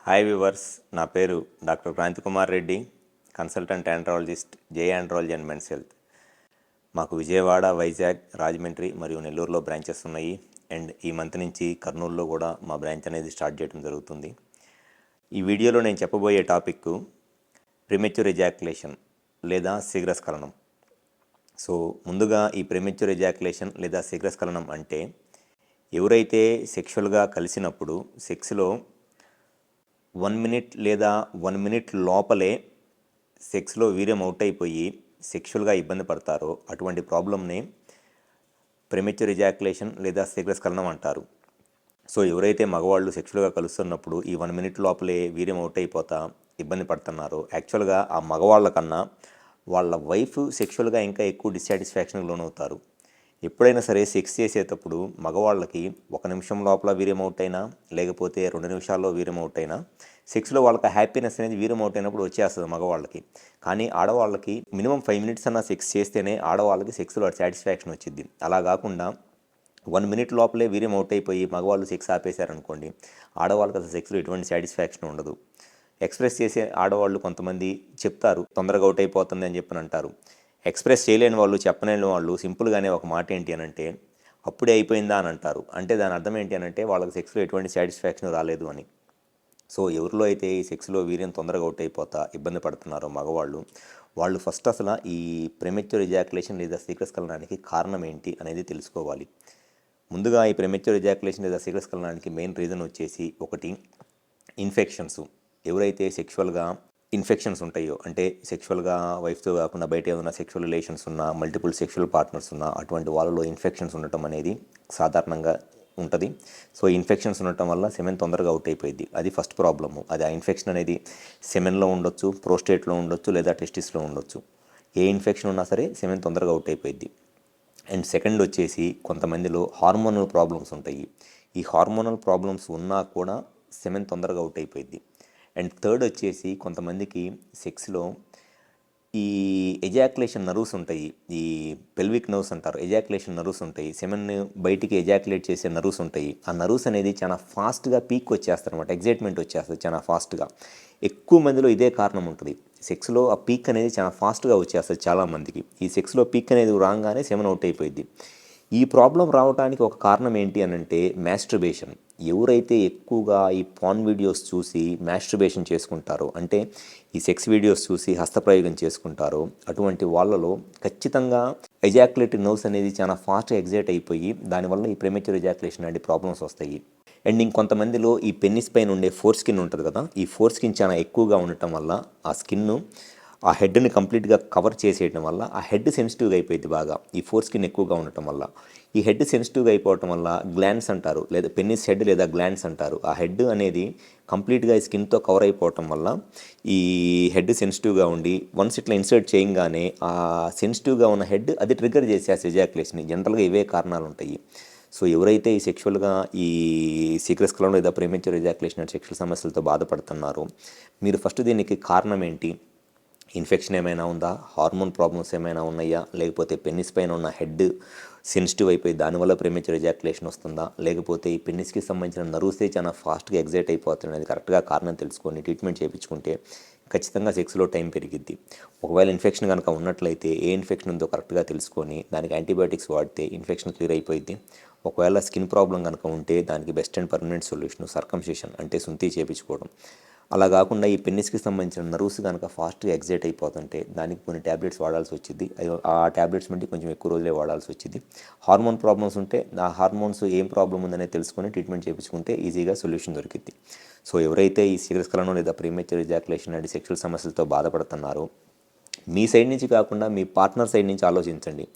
Hi viewers, నా పేరు doctor Kranthi Kumar Reddy, consultant andrologist, J andrology and men's health. మాకు విజయవాడ, వైజాగ్, రాజమండ్రి మరియు నెల్లూరులో బ్రాంచెస్ ఉన్నాయి. అండ్ ఈ మంత్ నుంచి కర్నూలులో కూడా మా బ్రాంచ్ అనేది స్టార్ట్ చేయడం జరుగుతుంది. ఈ వీడియోలో నేను చెప్పబోయే టాపిక్ ప్రీమెచ్యూర్ ఎజాక్యులేషన్ లేదా శీఘ్రస్ఖలనం. సో ముందుగా ఈ ప్రీమెచ్యూర్ ఎజాక్యులేషన్ లేదా శీఘ్రస్ఖలనం అంటే ఎవరైతే సెక్షువల్గా కలిసినప్పుడు సెక్స్లో 1 మినిట్ లేదా 1 మినిట్ లోపలే సెక్స్లో వీర్యం అవుట్ అయిపోయి సెక్షువల్గా ఇబ్బంది పడతారో అటువంటి ప్రాబ్లమ్ని ప్రీమెచ్యూర్ ఎజాక్యులేషన్ లేదా శీఘ్రస్ఖలనం అంటారు. సో ఎవరైతే మగవాళ్ళు సెక్షువల్గా కలుస్తున్నప్పుడు ఈ 1 మినిట్ లోపలే వీర్యం అవుట్ అయిపోతా ఇబ్బంది పడుతున్నారో, యాక్చువల్గా ఆ మగవాళ్ళ కన్నా వాళ్ళ వైఫ్ సెక్షువల్గా ఇంకా ఎక్కువ డిస్సాటిస్ఫాక్షన్కి లోనవుతారు. ఎప్పుడైనా సరే సెక్స్ చేసేటప్పుడు మగవాళ్ళకి 1 నిమిషం లోపల వీర్యం అవుట్ అయినా లేకపోతే 2 నిమిషాల్లో వీర్యం అవుట్ అయినా సెక్స్లో వాళ్ళకి హ్యాపీనెస్ అనేది వీర్యం అవుట్ అయినప్పుడు వచ్చేస్తుంది మగవాళ్ళకి. కానీ ఆడవాళ్ళకి మినిమం 5 మినిట్స్ అన్న సెక్స్ చేస్తేనే ఆడవాళ్ళకి సెక్స్లో సాటిస్ఫాక్షన్ వచ్చింది. అలా కాకుండా 1 మినిట్ లోపలే వీర్యం అవుట్ అయిపోయి మగవాళ్ళు సెక్స్ ఆపేశారనుకోండి, ఆడవాళ్ళకి అసలు సెక్స్లో ఎటువంటి సాటిస్ఫాక్షన్ ఉండదు. ఎక్స్ప్రెస్ చేసే ఆడవాళ్ళు కొంతమంది చెప్తారు తొందరగా అవుట్ అయిపోతుంది అని చెప్పని అంటారు. ఎక్స్ప్రెస్ చేయలేని వాళ్ళు, చెప్పలేని వాళ్ళు సింపుల్గానే ఒక మాట ఏంటి అని అంటే అప్పుడే అయిపోయిందా అని అంటారు. అంటే దాని అర్థం ఏంటి అని అంటే వాళ్ళకి సెక్స్లో ఎటువంటి సాటిస్ఫాక్షన్ రాలేదు అని. సో ఎవరిలో అయితే ఈ సెక్స్లో వీర్యం తొందరగా అవుట్ అయిపోతా ఇబ్బంది పడుతున్నారో మగవాళ్ళు, వాళ్ళు ఫస్ట్ అసలు ఈ ప్రీమెచ్యూర్ ఎజాక్యులేషన్ లేదా శీఘ్రస్ఖలనానికి కారణం ఏంటి అనేది తెలుసుకోవాలి. ముందుగా ఈ ప్రీమెచ్యూర్ ఎజాక్యులేషన్ లేదా శీఘ్రస్ఖలనానికి మెయిన్ రీజన్ వచ్చేసి ఒకటి ఇన్ఫెక్షన్స్. ఎవరైతే సెక్షువల్గా ఇన్ఫెక్షన్స్ ఉంటాయో, అంటే సెక్షువల్గా వైఫ్తో కాకుండా బయట ఏదైనా సెక్షువల్ రిలేషన్స్ ఉన్నా, మల్టిపుల్ సెక్షువల్ పార్ట్నర్స్ ఉన్నా, అటువంటి వాళ్ళలో ఇన్ఫెక్షన్స్ ఉండటం అనేది సాధారణంగా ఉంటుంది. సో ఇన్ఫెక్షన్స్ ఉండటం వల్ల సెమెన్ తొందరగా అవుట్ అయిపోయింది. అది ఫస్ట్ ప్రాబ్లము. అది ఆ ఇన్ఫెక్షన్ అనేది సెమెన్లో ఉండొచ్చు, ప్రోస్టేట్లో ఉండొచ్చు, లేదా టెస్టిస్లో ఉండొచ్చు. ఏ ఇన్ఫెక్షన్ ఉన్నా సరే సెమెన్ తొందరగా అవుట్ అయిపోయింది. అండ్ సెకండ్ వచ్చేసి కొంతమందిలో హార్మోనల్ ప్రాబ్లమ్స్ ఉంటాయి. ఈ హార్మోనల్ ప్రాబ్లమ్స్ ఉన్నా కూడా సెమెన్ తొందరగా అవుట్ అయిపోయింది. అండ్ థర్డ్ వచ్చేసి కొంతమందికి సెక్స్లో ఈ ఎజాక్యులేషన్ నర్వ్స్ ఉంటాయి, ఈ పెల్విక్ నర్వ్స్ అంటారు, ఎజాక్యులేషన్ నర్వ్స్ ఉంటాయి, సెమెన్ బయటికి ఎజాక్యులేట్ చేసే నర్వ్స్ ఉంటాయి. ఆ నర్వ్స్ అనేది చాలా ఫాస్ట్గా పీక్ వచ్చేస్తారు అనమాట, ఎగ్జైట్మెంట్ వచ్చేస్తుంది చాలా ఫాస్ట్గా. ఎక్కువ మందిలో ఇదే కారణం ఉంటుంది. సెక్స్లో ఆ పీక్ అనేది చాలా ఫాస్ట్గా వచ్చేస్తుంది చాలామందికి. ఈ సెక్స్లో పీక్ అనేది రాగానే సెమెన్ అవుట్ అయిపోయింది. ఈ ప్రాబ్లం రావడానికి ఒక కారణం ఏంటి అని అంటే మాస్టర్బేషన్. ఎవరైతే ఎక్కువగా ఈ పాన్ వీడియోస్ చూసి మాస్టర్బేషన్ చేసుకుంటారో, అంటే ఈ సెక్స్ వీడియోస్ చూసి హస్తప్రయోగం చేసుకుంటారో, అటువంటి వాళ్ళలో ఖచ్చితంగా ఎజాక్యులేటరీ నర్వ్స్ అనేది చాలా ఫాస్ట్గా ఎగ్జైట్ అయిపోయి దానివల్ల ఈ ప్రీమెచ్యూర్ ఎజాక్యులేషన్ లాంటి ప్రాబ్లమ్స్ వస్తాయి. అండ్ ఇంకొంతమందిలో ఈ పెన్నిస్ పైన ఉండే ఫోర్ స్కిన్ ఉంటుంది కదా, ఈ ఫోర్ స్కిన్ చాలా ఎక్కువగా ఉండటం వల్ల ఆ స్కిన్ ఆ హెడ్ని కంప్లీట్గా కవర్ చేసేయడం వల్ల ఆ హెడ్ సెన్సిటివ్గా అయిపోయింది బాగా, ఈ ఫోర్ స్కిన్ ఎక్కువగా ఉండటం వల్ల. ఈ హెడ్ సెన్సిటివ్గా అయిపోవటం వల్ల గ్లాండ్స్ అంటారు, లేదా పెన్నిస్ హెడ్ లేదా గ్లాండ్స్ అంటారు, ఆ హెడ్ అనేది కంప్లీట్గా ఈ స్కిన్తో కవర్ అయిపోవటం వల్ల ఈ హెడ్ సెన్సిటివ్గా ఉండి వన్స్ ఇట్లా ఇన్సర్ట్ చేయగానే ఆ సెన్సిటివ్గా ఉన్న హెడ్ అది ట్రిగర్ చేసేసి ఎజాక్యులేషన్. జనరల్గా ఇవే కారణాలు ఉంటాయి. సో ఎవరైతే ఈ సెక్షువల్గా ఈ శీఘ్రస్ఖలనం లేదా ప్రీమెచ్యూర్ ఎజాక్యులేషన్ సెక్షువల్ సమస్యలతో బాధపడుతున్నారో, మీరు ఫస్ట్ దీనికి కారణం ఏంటి, ఇన్ఫెక్షన్ ఏమైనా ఉందా, హార్మోన్ ప్రాబ్లమ్స్ ఏమైనా ఉన్నాయా, లేకపోతే పెన్నిస్ పైన ఉన్న హెడ్ సెన్సిటివ్ అయిపోయి దానివల్ల ప్రీమెచ్యూర్ ఎజాక్యులేషన్ వస్తుందా, లేకపోతే ఈ పెన్నిస్కి సంబంధించిన నర్వ్సే చాలా ఫాస్ట్గా ఎగ్జైట్ అయిపోతుంది అనేది కరెక్ట్గా కారణం తెలుసుకొని ట్రీట్మెంట్ చేయించుకుంటే ఖచ్చితంగా సెక్స్లో టైం పెరిగిద్ది. ఒకవేళ ఇన్ఫెక్షన్ కనుక ఉన్నట్లయితే ఏ ఇన్ఫెక్షన్ ఉందో కరెక్ట్గా తెలుసుకొని దానికి యాంటీబయాటిక్స్ వాడితే ఇన్ఫెక్షన్ క్లియర్ అయిపోయింది. ఒకవేళ స్కిన్ ప్రాబ్లం కనుక ఉంటే దానికి best and permanent solution circumcision, అంటే సుంతి చేయించుకోవడం. అలా కాకుండా ఈ పెన్నిస్కి సంబంధించిన నర్వ్స్ కనుక ఫాస్ట్గా ఎగ్జైట్ అయిపోతుంటే దానికి కొన్ని ట్యాబ్లెట్స్ వాడాల్సి వచ్చింది. ఆ ట్యాబ్లెట్స్ బట్టి కొంచెం ఎక్కువ రోజులే వాడాల్సి వచ్చింది. హార్మోన్ ప్రాబ్లమ్స్ ఉంటే ఆ హార్మోన్స్ ఏం ప్రాబ్లం ఉందనే తెలుసుకొని ట్రీట్మెంట్ చేయించుకుంటే ఈజీగా సొల్యూషన్ దొరికింది. సో ఎవరైతే ఈ శీఘ్రస్ఖలనం లేదా ప్రీమెచ్యూర్ ఎజాక్యులేషన్ లాంటి సెక్షువల్ సమస్యలతో బాధపడుతున్నారో, మీ సైడ్ నుంచి కాకుండా మీ పార్ట్నర్ సైడ్ నుంచి ఆలోచించండి.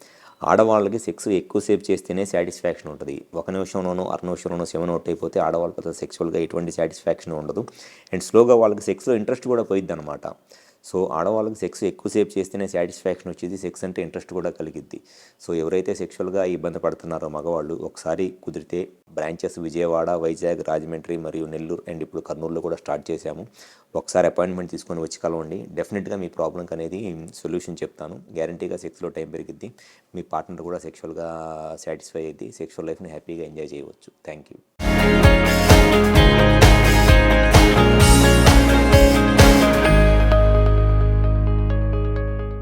ఆడవాళ్ళకి సెక్స్ ఎక్కువసేపు చేస్తేనే సాటిస్ఫాక్షన్ ఉంటుంది. 1 నిమిషంలోనో 1/2 నిమిషంలోనో సెవెన్ అవుట్ అయిపోతే ఆడవాళ్ళకి అసలు సెక్సువల్గా ఎటువంటి సాటిస్ఫాక్షన్ ఉండదు. అండ్ స్లోగా వాళ్ళకి సెక్స్లో ఇంట్రెస్ట్ కూడా పోయిద్ది అనమాట. సో ఆడవాళ్ళకి సెక్స్ ఎక్కువసేపు చేస్తేనే సాటిస్ఫాక్షన్ వచ్చేది, సెక్స్ అంటే ఇంట్రెస్ట్ కూడా కలిగిద్ది. సో ఎవరైతే సెక్షువల్గా ఇబ్బంది పడుతున్నారో మగవాళ్ళు, ఒకసారి కుదిరితే బ్రాంచెస్ విజయవాడ, వైజాగ్, రాజమండ్రి మరియు నెల్లూరు అండ్ ఇప్పుడు కర్నూలులో కూడా స్టార్ట్ చేశాము. ఒకసారి అపాయింట్మెంట్ తీసుకొని వచ్చి కలవండి. డెఫినెట్గా మీ ప్రాబ్లంకి అనేది సొల్యూషన్ చెప్తాను. గ్యారంటీగా సెక్స్లో టైం పెరిగిద్ది, మీ పార్ట్నర్ కూడా సెక్షువల్గా సాటిస్ఫై అయ్యిద్ది, సెక్షువల్ లైఫ్ని హ్యాపీగా ఎంజాయ్ చేయవచ్చు. Thank you.